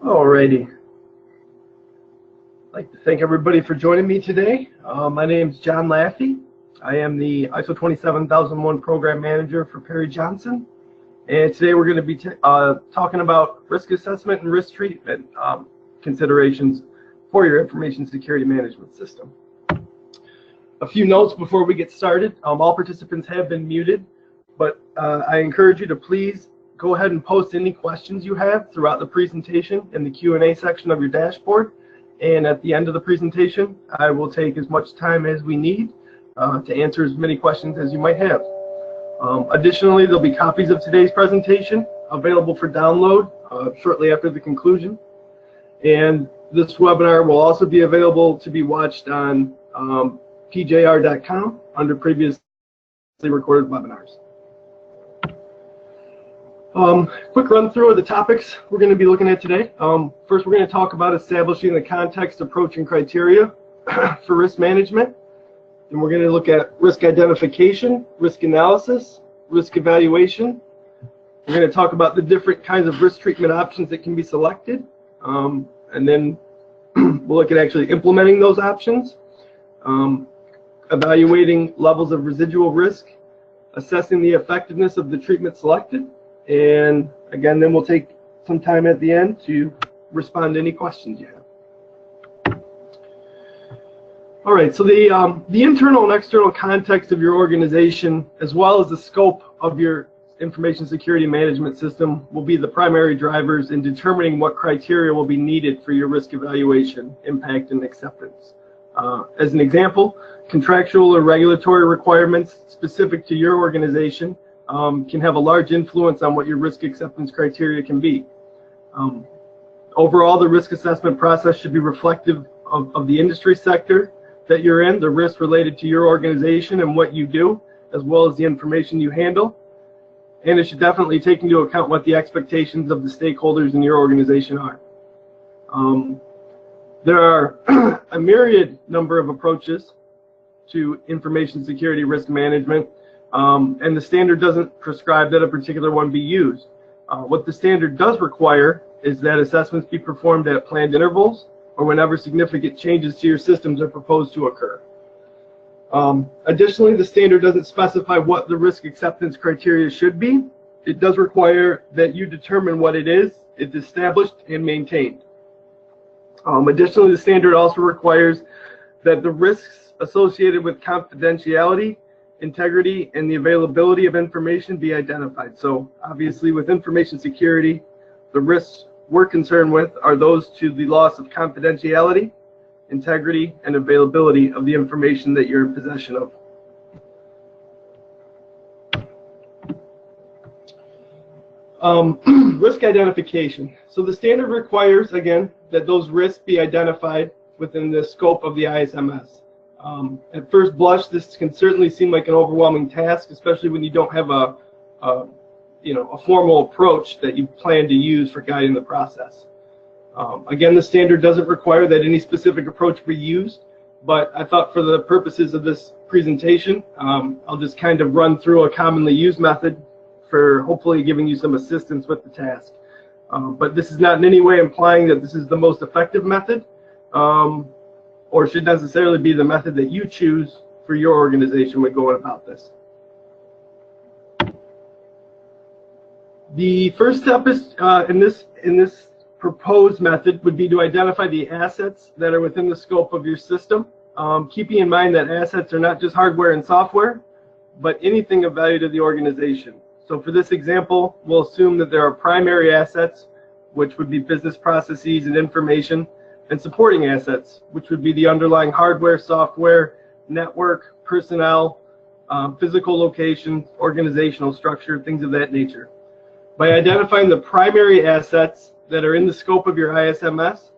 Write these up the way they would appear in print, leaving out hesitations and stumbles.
Alrighty. I'd like to thank everybody for joining me today. My name is John Laffey. I am the ISO 27001 Program Manager for Perry Johnson. And today we're going to be talking about risk assessment and risk treatment considerations for your information security management system. A few notes before we get started. All participants have been muted, but I encourage you to please go ahead and post any questions you have throughout the presentation in the Q&A section of your dashboard. And at the end of the presentation, I will take as much time as we need to answer as many questions as you might have. Additionally, there'll be copies of today's presentation available for download shortly after the conclusion. And this webinar will also be available to be watched on pjr.com under previously recorded webinars. Quick run through of the topics we're going to be looking at today. First, we're going to talk about establishing the context, approach, and criteria for risk management. Then we're going to look at risk identification, risk analysis, risk evaluation. We're going to talk about the different kinds of risk treatment options that can be selected. And then we'll look at actually implementing those options, evaluating levels of residual risk, assessing the effectiveness of the treatment selected, and again, then we'll take some time at the end to respond to any questions you have. All right, so the internal and external context of your organization, as well as the scope of your information security management system, will be the primary drivers in determining what criteria will be needed for your risk evaluation, impact, and acceptance. As an example, contractual or regulatory requirements specific to your organization can have a large influence on what your risk acceptance criteria can be. Overall, the risk assessment process should be reflective of the industry sector that you're in, the risks related to your organization and what you do, as well as the information you handle. And it should definitely take into account what the expectations of the stakeholders in your organization are. There are a myriad number of approaches to information security risk management, and the standard doesn't prescribe that a particular one be used. What the standard does require is that assessments be performed at planned intervals or whenever significant changes to your systems are proposed to occur. Additionally, the standard doesn't specify what the risk acceptance criteria should be. It does require that you determine what it is, it's established and maintained. Additionally, the standard also requires that the risks associated with confidentiality, integrity, and the availability of information be identified. So obviously with information security, the risks we're concerned with are those to the loss of confidentiality, integrity, and availability of the information that you're in possession of. Risk identification. So the standard requires, again, that those risks be identified within the scope of the ISMS. At first blush, this can certainly seem like an overwhelming task, especially when you don't have a formal approach that you plan to use for guiding the process. Again, the standard doesn't require that any specific approach be used, but I thought for the purposes of this presentation, I'll just kind of run through a commonly used method for hopefully giving you some assistance with the task. But this is not in any way implying that this is the most effective method, or should necessarily be the method that you choose for your organization when going about this. The first step is in this proposed method would be to identify the assets that are within the scope of your system, keeping in mind that assets are not just hardware and software, but anything of value to the organization. So for this example, we'll assume that there are primary assets, which would be business processes and information, and supporting assets, which would be the underlying hardware, software, network, personnel, physical location, organizational structure, things of that nature. By identifying the primary assets that are in the scope of your ISMS,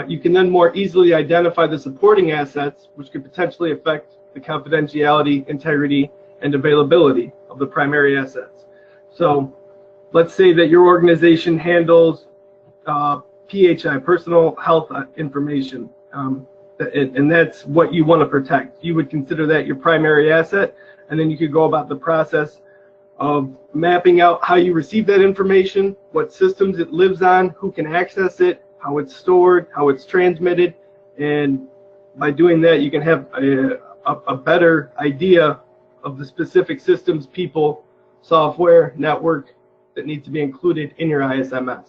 you can then more easily identify the supporting assets, which could potentially affect the confidentiality, integrity, and availability of the primary assets. So let's say that your organization handles PHI, personal health information, and that's what you want to protect. You would consider that your primary asset, and then you could go about the process of mapping out how you receive that information, what systems it lives on, who can access it, how it's stored, how it's transmitted, and by doing that you can have a better idea of the specific systems, people, software, network that needs to be included in your ISMS.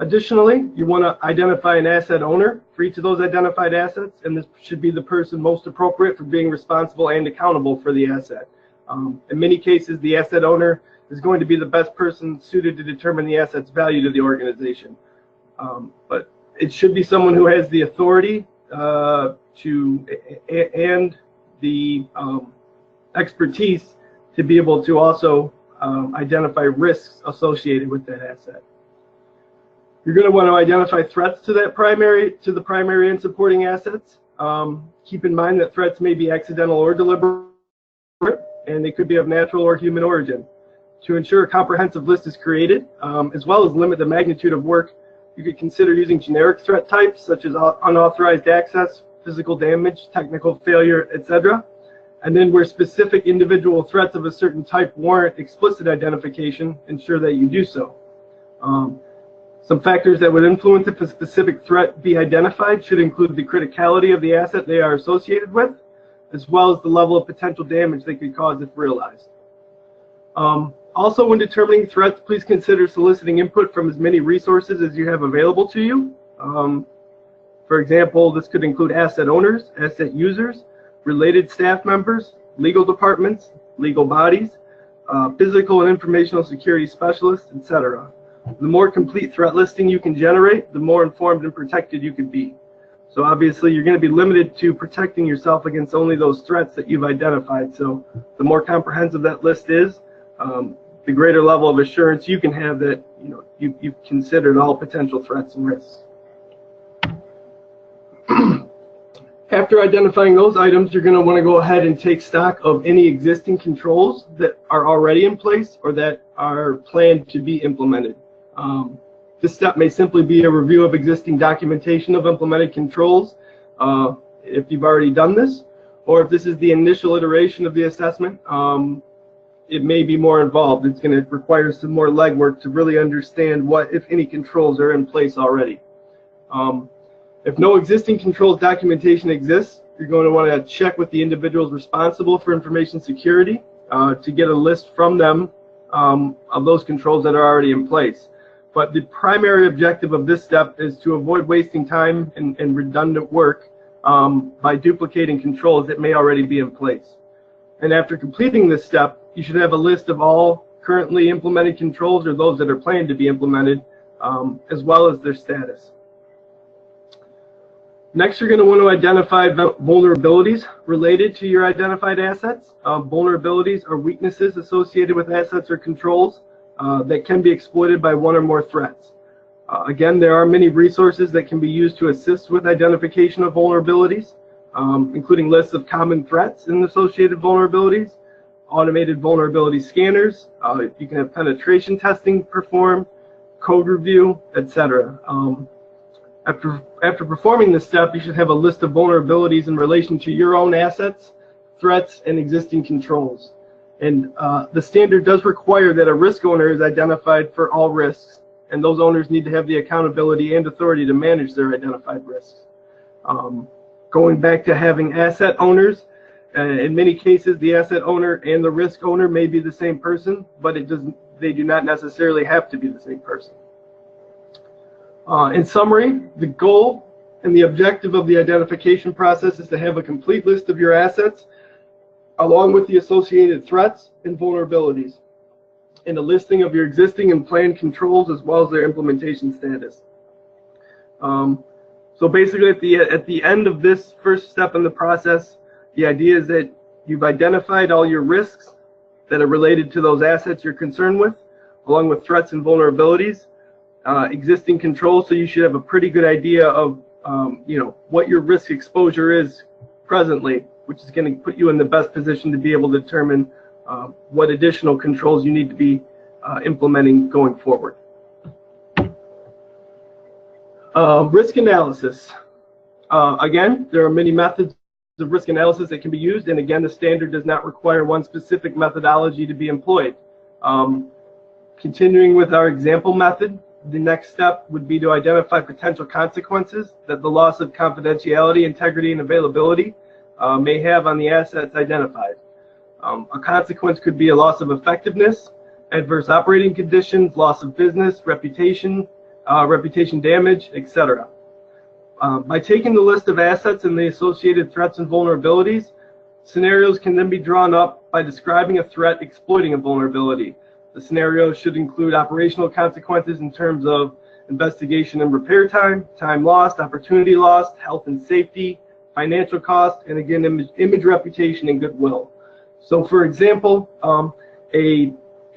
Additionally, you want to identify an asset owner for each of those identified assets, and this should be the person most appropriate for being responsible and accountable for the asset. In many cases, the asset owner is going to be the best person suited to determine the asset's value to the organization. But it should be someone who has the authority and the expertise to be able to also identify risks associated with that asset. You're going to want to identify threats to the primary and supporting assets. Keep in mind that threats may be accidental or deliberate, and they could be of natural or human origin. To ensure a comprehensive list is created, as well as limit the magnitude of work, you could consider using generic threat types such as unauthorized access, physical damage, technical failure, etc. And then where specific individual threats of a certain type warrant explicit identification, ensure that you do so. Some factors that would influence if a specific threat be identified should include the criticality of the asset they are associated with, as well as the level of potential damage they could cause if realized. Also, when determining threats, please consider soliciting input from as many resources as you have available to you. For example, this could include asset owners, asset users, related staff members, legal departments, legal bodies, physical and informational security specialists, etc. The more complete threat listing you can generate, the more informed and protected you can be. So obviously you're going to be limited to protecting yourself against only those threats that you've identified. So the more comprehensive that list is, the greater level of assurance you can have that you've considered all potential threats and risks. After identifying those items, you're going to want to go ahead and take stock of any existing controls that are already in place or that are planned to be implemented. This step may simply be a review of existing documentation of implemented controls, if you've already done this, or if this is the initial iteration of the assessment, it may be more involved. It's going to require some more legwork to really understand what, if any, controls are in place already. If no existing controls documentation exists, you're going to want to check with the individuals responsible for information security to get a list from them of those controls that are already in place. But the primary objective of this step is to avoid wasting time and redundant work by duplicating controls that may already be in place. And after completing this step, you should have a list of all currently implemented controls or those that are planned to be implemented, as well as their status. Next, you're going to want to identify vulnerabilities related to your identified assets. Vulnerabilities are weaknesses associated with assets or controls that can be exploited by one or more threats. Again, there are many resources that can be used to assist with identification of vulnerabilities, including lists of common threats and associated vulnerabilities, automated vulnerability scanners, you can have penetration testing performed, code review, etc. After performing this step, you should have a list of vulnerabilities in relation to your own assets, threats, and existing controls. And the standard does require that a risk owner is identified for all risks, and those owners need to have the accountability and authority to manage their identified risks. Going back to having asset owners, in many cases the asset owner and the risk owner may be the same person, but they do not necessarily have to be the same person. In summary, the goal and the objective of the identification process is to have a complete list of your assets along with the associated threats and vulnerabilities, and a listing of your existing and planned controls as well as their implementation status. So basically at the end of this first step in the process, the idea is that you've identified all your risks that are related to those assets you're concerned with, along with threats and vulnerabilities, existing controls, so you should have a pretty good idea of what your risk exposure is presently, which is going to put you in the best position to be able to determine what additional controls you need to be implementing going forward. Risk analysis. Again, there are many methods of risk analysis that can be used, and again, the standard does not require one specific methodology to be employed. Continuing with our example method, the next step would be to identify potential consequences that the loss of confidentiality, integrity, and availability may have on the assets identified. A consequence could be a loss of effectiveness, adverse operating conditions, loss of business, reputation, reputation damage, etc. By taking the list of assets and the associated threats and vulnerabilities, scenarios can then be drawn up by describing a threat exploiting a vulnerability. The scenario should include operational consequences in terms of investigation and repair time, time lost, opportunity lost, health and safety, financial cost, and again, image reputation, and goodwill. So for example, a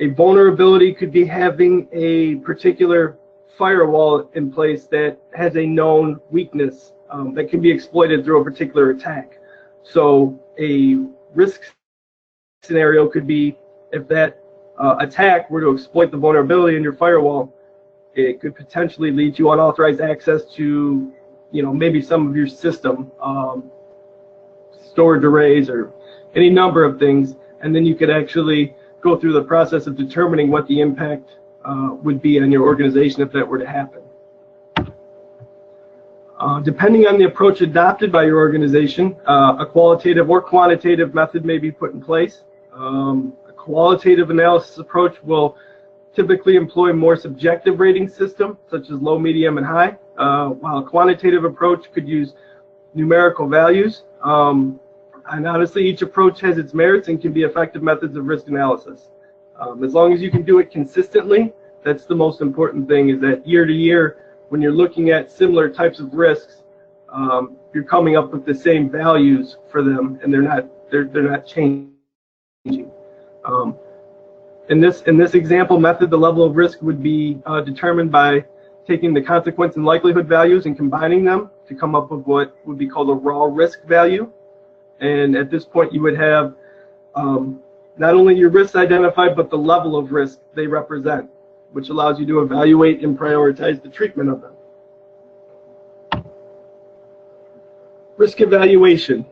vulnerability could be having a particular firewall in place that has a known weakness that can be exploited through a particular attack. So a risk scenario could be if that attack were to exploit the vulnerability in your firewall, it could potentially lead to unauthorized access to, maybe some of your system, storage arrays, or any number of things, and then you could actually go through the process of determining what the impact would be on your organization if that were to happen. Depending on the approach adopted by your organization, a qualitative or quantitative method may be put in place. A qualitative analysis approach will typically employ more subjective rating systems, such as low, medium, and high, while a quantitative approach could use numerical values. And honestly, each approach has its merits and can be effective methods of risk analysis. As long as you can do it consistently, that's the most important thing, is that year to year, when you're looking at similar types of risks, you're coming up with the same values for them, and they're not changing. In this example method, the level of risk would be determined by taking the consequence and likelihood values and combining them to come up with what would be called a raw risk value. And at this point, you would have not only your risks identified, but the level of risk they represent, which allows you to evaluate and prioritize the treatment of them. Risk evaluation.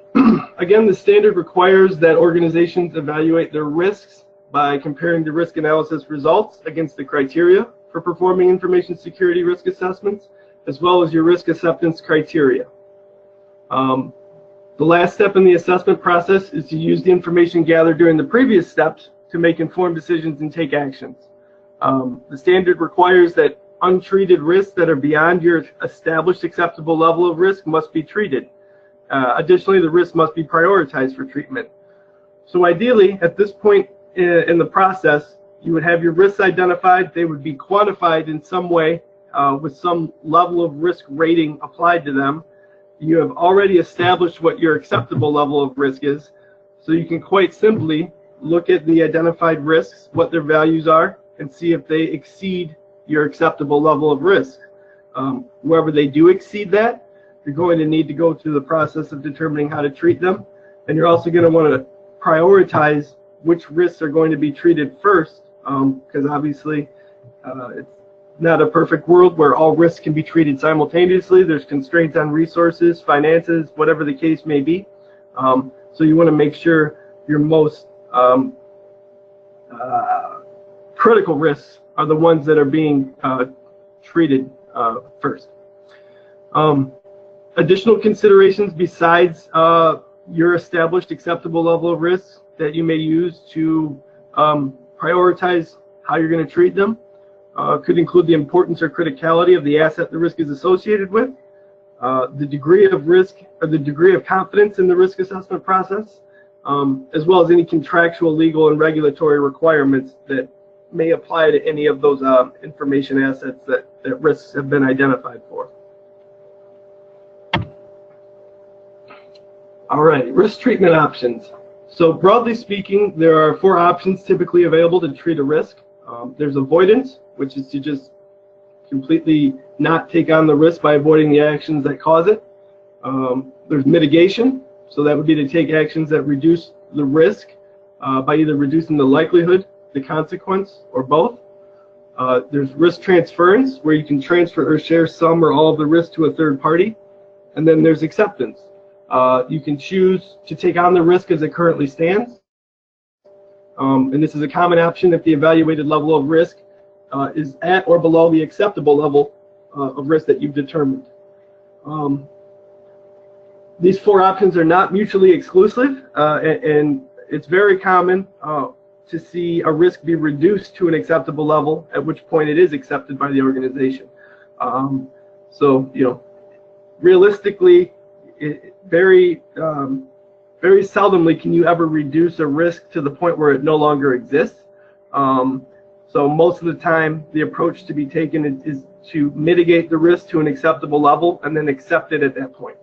Again, the standard requires that organizations evaluate their risks by comparing the risk analysis results against the criteria for performing information security risk assessments, as well as your risk acceptance criteria. The last step in the assessment process is to use the information gathered during the previous steps to make informed decisions and take actions. The standard requires that untreated risks that are beyond your established acceptable level of risk must be treated. Additionally, the risk must be prioritized for treatment. So ideally, at this point in the process, you would have your risks identified. They would be quantified in some way with some level of risk rating applied to them. You have already established what your acceptable level of risk is, so you can quite simply look at the identified risks, what their values are, and see if they exceed your acceptable level of risk. Wherever they do exceed that, you're going to need to go through the process of determining how to treat them, and you're also going to want to prioritize which risks are going to be treated first, because obviously it's not a perfect world where all risks can be treated simultaneously. There's constraints on resources, finances, whatever the case may be. So you want to make sure your most critical risks are the ones that are being treated first. Additional considerations besides your established acceptable level of risk that you may use to prioritize how you're going to treat them could include the importance or criticality of the asset the risk is associated with, the degree of risk or the degree of confidence in the risk assessment process, as well as any contractual, legal, and regulatory requirements that may apply to any of those information assets that risks have been identified for. All right, risk treatment options. So broadly speaking, there are 4 options typically available to treat a risk. There's avoidance, which is to just completely not take on the risk by avoiding the actions that cause it. There's mitigation, so that would be to take actions that reduce the risk by either reducing the likelihood, the consequence, or both. There's risk transference, where you can transfer or share some or all of the risk to a third party. And then there's acceptance, You can choose to take on the risk as it currently stands. And this is a common option if the evaluated level of risk is at or below the acceptable level of risk that you've determined. These four options are not mutually exclusive, and it's very common to see a risk be reduced to an acceptable level, at which point it is accepted by the organization. So, you know, realistically, very seldomly can you ever reduce a risk to the point where it no longer exists. So most of the time, the approach to be taken is to mitigate the risk to an acceptable level and then accept it at that point.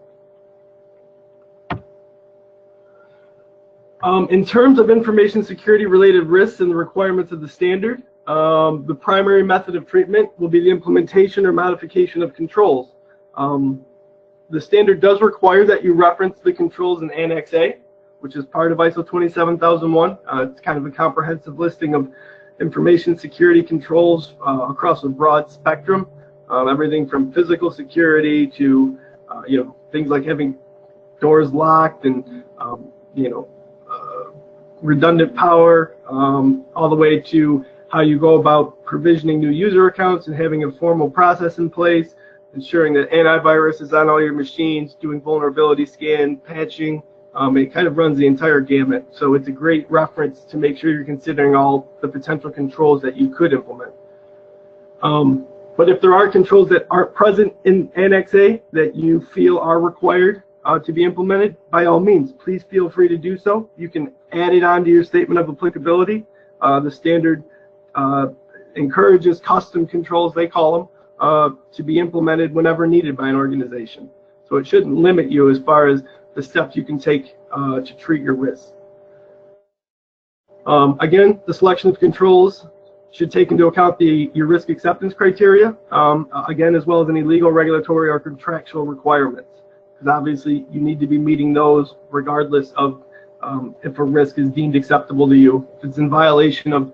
In terms of information security related risks and the requirements of the standard, the primary method of treatment will be the implementation or modification of controls. The standard does require that you reference the controls in Annex A, which is part of ISO 27001. It's kind of a comprehensive listing of information security controls across a broad spectrum, everything from physical security to you know, things like having doors locked and you know, redundant power, all the way to how you go about provisioning new user accounts and having a formal process in place, ensuring that antivirus is on all your machines, doing vulnerability scan, patching. It kind of runs the entire gamut. So it's a great reference to make sure you're considering all the potential controls that you could implement. But if there are controls that aren't present in Annex A that you feel are required to be implemented, by all means, please feel free to do so. You can add it onto your statement of applicability. The standard encourages custom controls, they call them, to be implemented whenever needed by an organization. So it shouldn't limit you as far as the steps you can take to treat your risks. Again, the selection of controls should take into account your risk acceptance criteria, again, as well as any legal, regulatory, or contractual requirements. Because obviously you need to be meeting those regardless of if a risk is deemed acceptable to you. If it's in violation of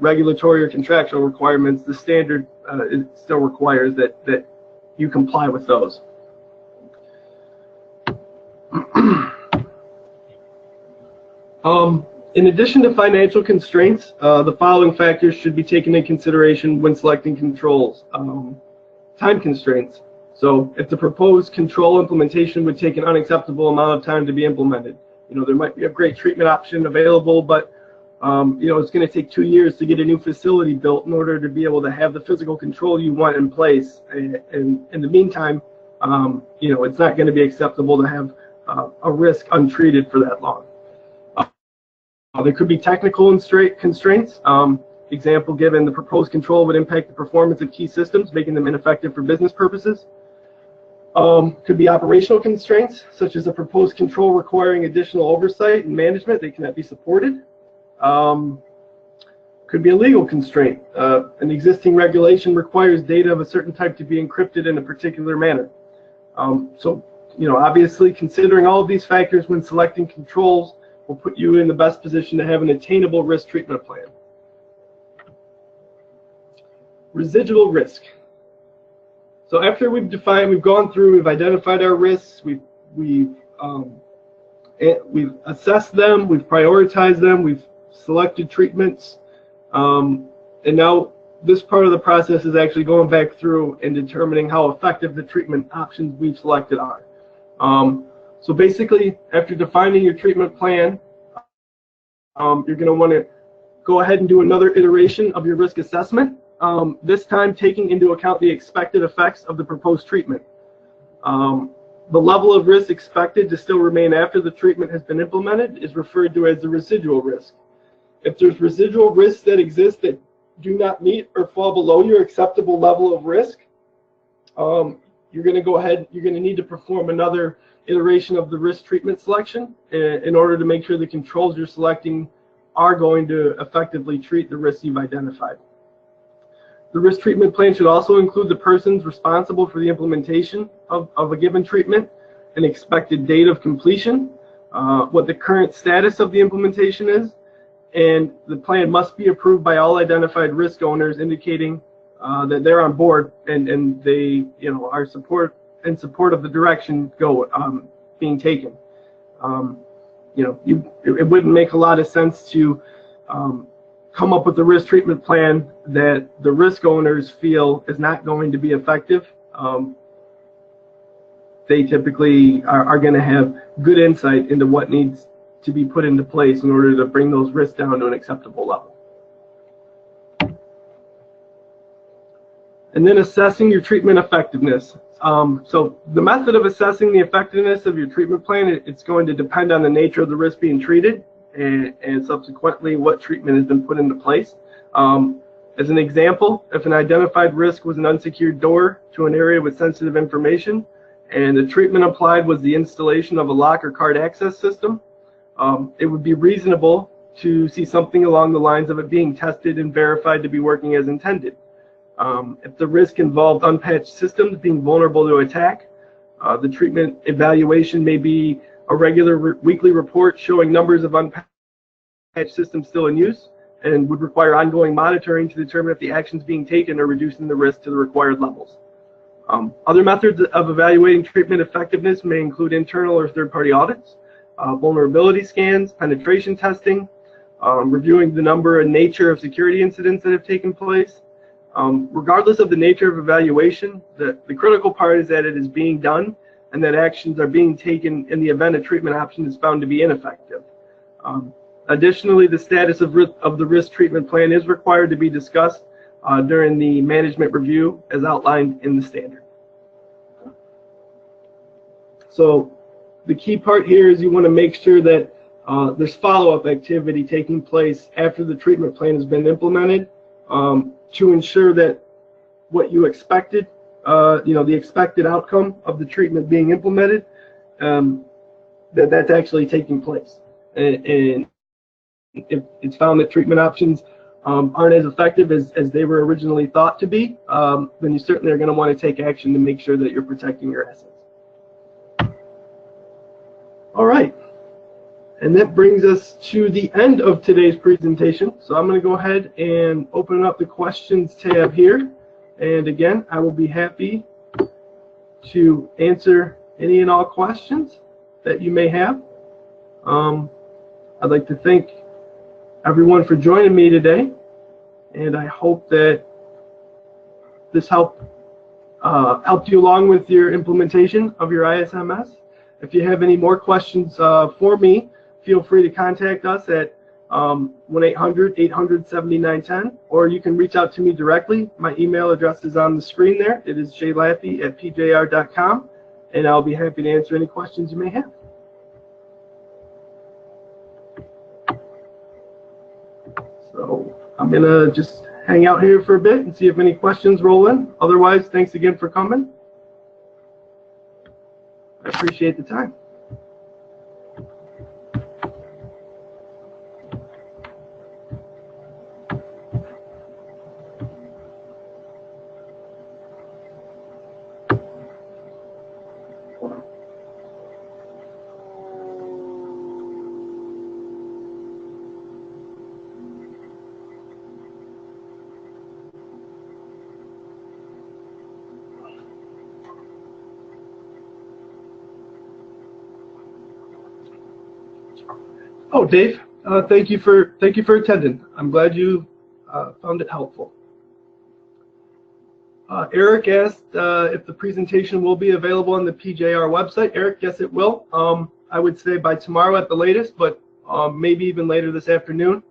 regulatory or contractual requirements, the standard it still requires that you comply with those. In addition to financial constraints, the following factors should be taken into consideration when selecting controls. Time constraints. So if the proposed control implementation would take an unacceptable amount of time to be implemented, you know, there might be a great treatment option available, but you know, it's going to take 2 years to get a new facility built in order to be able to have the physical control you want in place. And in the meantime, you know, it's not going to be acceptable to have a risk untreated for that long. There could be technical constraints. Example given, the proposed control would impact the performance of key systems, making them ineffective for business purposes. Could be operational constraints, such as a proposed control requiring additional oversight and management that cannot be supported. Could be a legal constraint. An existing regulation requires data of a certain type to be encrypted in a particular manner. So, you know, obviously considering all of these factors when selecting controls will put you in the best position to have an attainable risk treatment plan. Residual risk. So after we've gone through, we've identified our risks, we've assessed them, we've prioritized them, we've selected treatments, and now this part of the process is actually going back through and determining how effective the treatment options we've selected are. So basically, after defining your treatment plan, you're going to want to go ahead and do another iteration of your risk assessment, this time taking into account the expected effects of the proposed treatment. The level of risk expected to still remain after the treatment has been implemented is referred to as the residual risk. If there's residual risks that exist that do not meet or fall below your acceptable level of risk, you're going to go ahead, you're going to need to perform another iteration of the risk treatment selection in order to make sure the controls you're selecting are going to effectively treat the risks you've identified. The risk treatment plan should also include the persons responsible for the implementation of a given treatment, an expected date of completion, what the current status of the implementation is, and the plan must be approved by all identified risk owners, indicating that they're on board and they, you know, are in support of the direction being taken. It wouldn't make a lot of sense to come up with a risk treatment plan that the risk owners feel is not going to be effective. They typically are going to have good insight into what needs to be put into place in order to bring those risks down to an acceptable level. And then assessing your treatment effectiveness. So the method of assessing the effectiveness of your treatment plan, it's going to depend on the nature of the risk being treated and subsequently what treatment has been put into place. As an example, if an identified risk was an unsecured door to an area with sensitive information and the treatment applied was the installation of a lock or card access system, it would be reasonable to see something along the lines of it being tested and verified to be working as intended. If the risk involved unpatched systems being vulnerable to attack, the treatment evaluation may be a regular weekly report showing numbers of unpatched systems still in use and would require ongoing monitoring to determine if the actions being taken are reducing the risk to the required levels. Other methods of evaluating treatment effectiveness may include internal or third-party audits, vulnerability scans, penetration testing, reviewing the number and nature of security incidents that have taken place. Regardless of the nature of evaluation, the critical part is that it is being done and that actions are being taken in the event a treatment option is found to be ineffective. Additionally, the status of the risk treatment plan is required to be discussed during the management review as outlined in the standard. So the key part here is you want to make sure that there's follow-up activity taking place after the treatment plan has been implemented to ensure that what you expected, the expected outcome of the treatment being implemented, that's actually taking place. And if it's found that treatment options aren't as effective as they were originally thought to be, then you certainly are going to want to take action to make sure that you're protecting your assets. All right. And that brings us to the end of today's presentation. So I'm going to go ahead and open up the questions tab here. And again, I will be happy to answer any and all questions that you may have. I'd like to thank everyone for joining me today. And I hope that this helped you along with your implementation of your ISMS. If you have any more questions for me, feel free to contact us at 1-800-800-7910, or you can reach out to me directly. My email address is on the screen there. It is jlaffey@pjr.com, and I'll be happy to answer any questions you may have. So I'm going to just hang out here for a bit and see if any questions roll in. Otherwise, thanks again for coming. I appreciate the time. Oh, Dave, thank you for attending. I'm glad you found it helpful. Eric asked if the presentation will be available on the PJR website. Eric, yes, it will. I would say by tomorrow at the latest, but maybe even later this afternoon.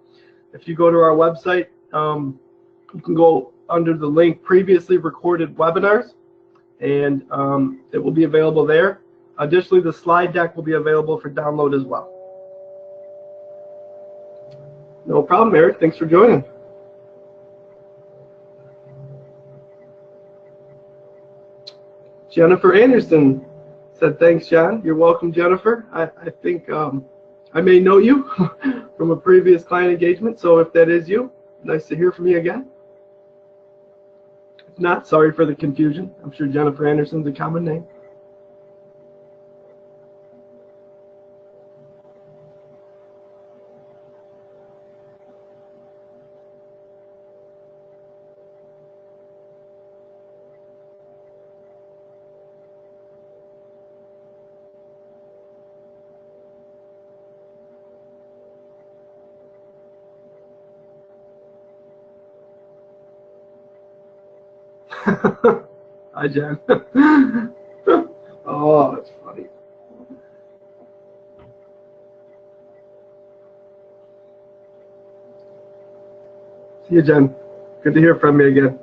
If you go to our website, you can go under the link previously recorded webinars, and it will be available there. Additionally, the slide deck will be available for download as well. No problem, Eric. Thanks for joining. Jennifer Anderson said, thanks, John. You're welcome, Jennifer. I think I may know you from a previous client engagement, so if that is you, nice to hear from you again. If not, sorry for the confusion. I'm sure Jennifer Anderson's a common name. Hi, Jen. Oh, that's funny. See you, Jen. Good to hear from you again.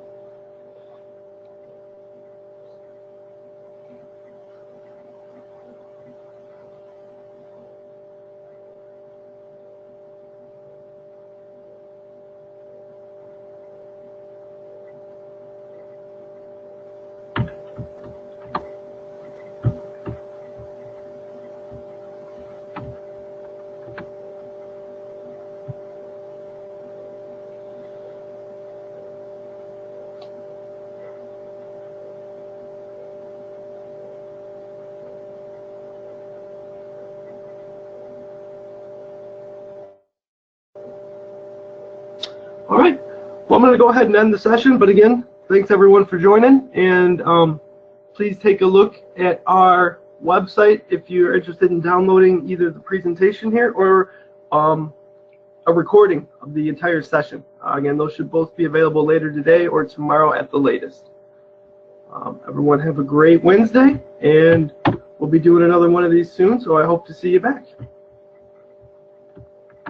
All right. Well, I'm going to go ahead and end the session. But again, thanks everyone for joining. And please take a look at our website if you're interested in downloading either the presentation here or a recording of the entire session. Again, those should both be available later today or tomorrow at the latest. Everyone have a great Wednesday, and we'll be doing another one of these soon, so I hope to see you back.